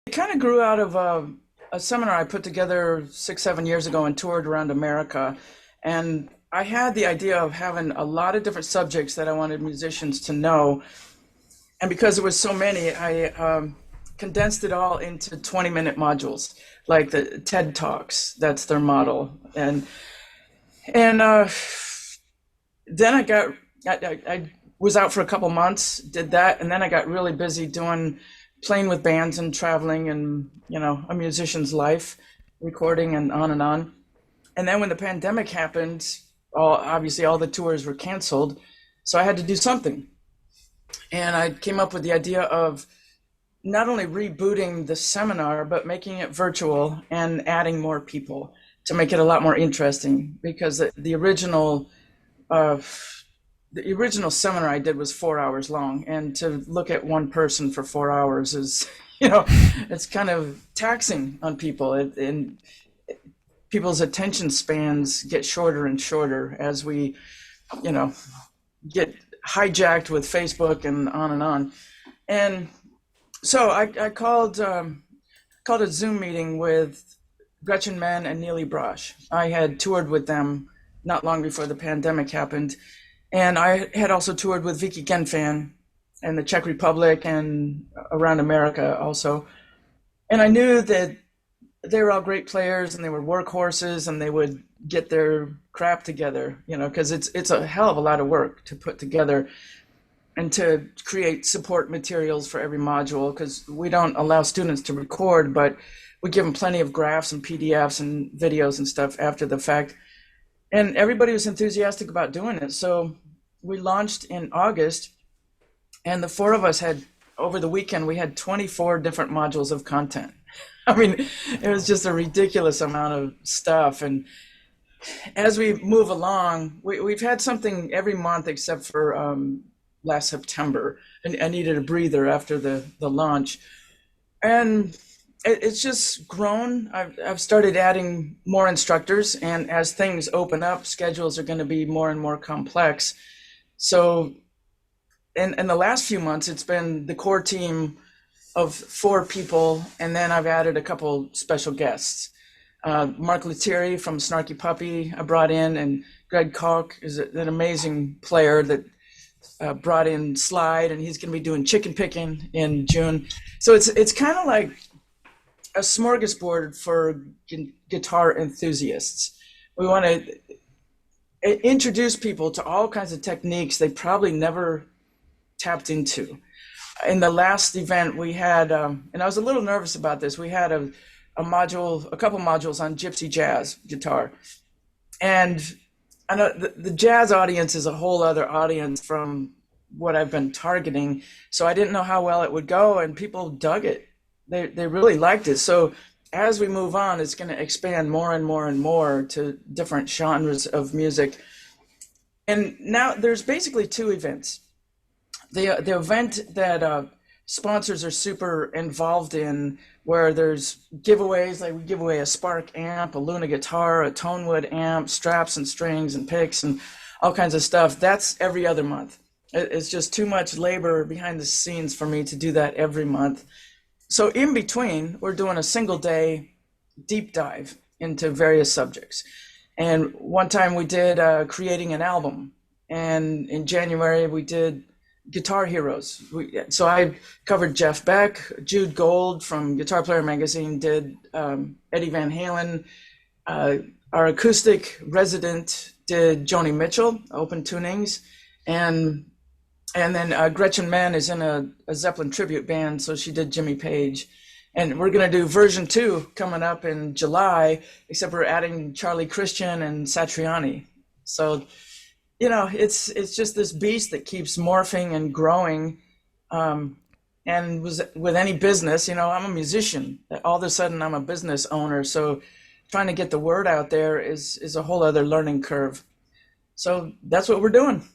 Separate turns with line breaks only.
It kind of grew out of a seminar I put together 6, 7 years ago and toured around America. And I had the idea of having a lot of different subjects that I wanted musicians to know. And because there was so many, I condensed it all into 20-minute modules, like the TED Talks. That's their model. And then I was out for a couple months, did that, and then I got really busy playing with bands and traveling and a musician's life, recording and on and on. And then when the pandemic happened, obviously all the tours were canceled, so I had to do something. And I came up with the idea of not only rebooting the seminar, but making it virtual and adding more people to make it a lot more interesting. Because uh, the original seminar I did was 4 hours long, and to look at one person for 4 hours is, it's kind of taxing on people. And people's attention spans get shorter and shorter as we, get hijacked with Facebook and on and on. And so I called a Zoom meeting with Gretchen Menn and Neely Brosh. I had toured with them not long before the pandemic happened. And I had also toured with Vicky Genfan in the Czech Republic and around America also. And I knew that they were all great players and they were workhorses and they would get their crap together, because it's a hell of a lot of work to put together and to create support materials for every module, because we don't allow students to record, but we give them plenty of graphs and PDFs and videos and stuff after the fact. And everybody was enthusiastic about doing it. So we launched in August, and the four of us over the weekend, we had 24 different modules of content. I mean, it was just a ridiculous amount of stuff. And as we move along, we've had something every month except for last September. And I needed a breather after the launch. And it's just grown. I've started adding more instructors, and as things open up, schedules are going to be more and more complex. So in the last few months, it's been the core team of 4 people, and then I've added a couple special guests. Mark Lettieri from Snarky Puppy I brought in, and Greg Koch is an amazing player that brought in Slide, and he's going to be doing chicken picking in June. So it's kind of like a smorgasbord for guitar enthusiasts. We want to introduce people to all kinds of techniques they probably never tapped into. In the last event we had, and I was a little nervous about this, we had a couple modules on gypsy jazz guitar. And I know the jazz audience is a whole other audience from what I've been targeting. So I didn't know how well it would go, and people dug it. They really liked it. So as we move on, it's going to expand more and more and more to different genres of music. And now there's basically 2 events. The event that sponsors are super involved in, where there's giveaways, like we give away a Spark amp, a Luna guitar, a Tonewood amp, straps and strings and picks and all kinds of stuff. That's every other month. It's just too much labor behind the scenes for me to do that every month. So in between, we're doing a single day deep dive into various subjects. And one time we did creating an album. And in January, we did guitar heroes. So I covered Jeff Beck, Jude Gold from Guitar Player Magazine did Eddie Van Halen. Our acoustic resident did Joni Mitchell, open tunings. And then Gretchen Menn is in a Zeppelin tribute band, so she did Jimmy Page. And we're going to do version 2 coming up in July, except we're adding Charlie Christian and Satriani. So, it's just this beast that keeps morphing and growing. And with any business, I'm a musician. All of a sudden, I'm a business owner. So trying to get the word out there is a whole other learning curve. So that's what we're doing.